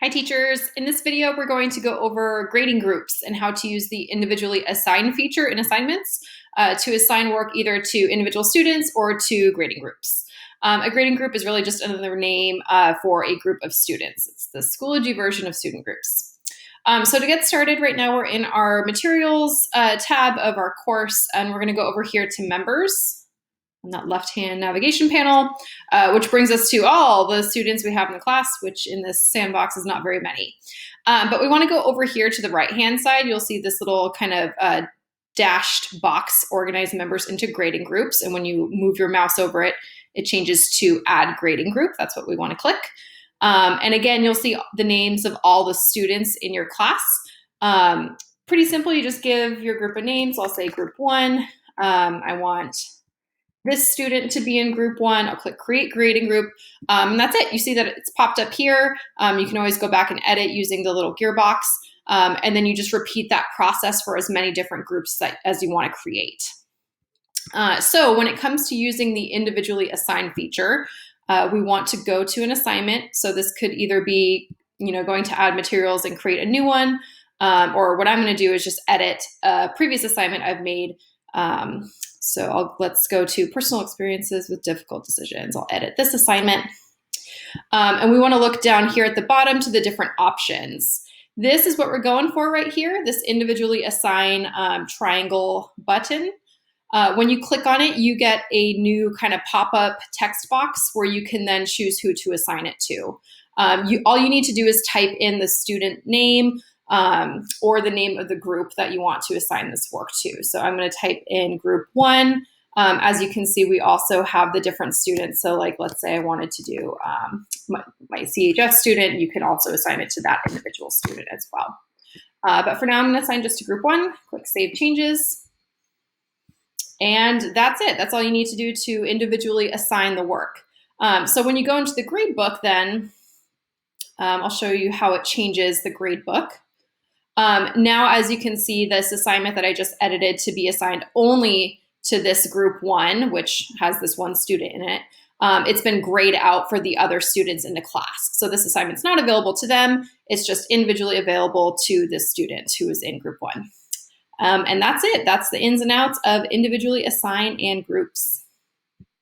Hi teachers, in this video we're going to go over grading groups and how to use the individually assign feature in assignments to assign work either to individual students or to grading groups. A grading group is really just another name for a group of students. It's the Schoology version of student groups. So to get started, right now we're in our materials tab of our course, and we're going to go over here to members on that left-hand navigation panel, which brings us to all the students we have in the class, which in this sandbox is not very many. But we want to go over here to the right-hand side. You'll see this little kind of dashed box, organize members into grading groups. And when you move your mouse over it, it changes to add grading group. That's what we want to click. And again, you'll see the names of all the students in your class. Pretty simple. You just give your group a name. So I'll say group 1. I want this student to be in group 1. I'll click create grading group. And that's it. You see that it's popped up here. You can always go back and edit using the little gearbox. And then you just repeat that process for as many different groups as you want to create. So when it comes to using the individually assign feature, we want to go to an assignment. So this could either be, going to add materials and create a new one, or what I'm going to do is just edit a previous assignment I've made. So let's go to personal experiences with difficult decisions. I'll edit this assignment. And we want to look down here at the bottom to the different options. This is what we're going for right here, this individually assign triangle button. When you click on it, you get a new kind of pop-up text box where you can then choose who to assign it to. All you need to do is type in the student name, or the name of the group that you want to assign this work to. So I'm going to type in group 1. As you can see, we also have the different students. So like, let's say I wanted to do my CHF student, you can also assign it to that individual student as well. But for now, I'm going to assign just to group 1, click Save Changes. And that's it. That's all you need to do to individually assign the work. So when you go into the grade book, then I'll show you how it changes the grade book. Now, as you can see, this assignment that I just edited to be assigned only to this group 1, which has this one student in it, it's been grayed out for the other students in the class. So this assignment's not available to them. It's just individually available to this student who is in group 1. And that's it. That's the ins and outs of individually assign and groups.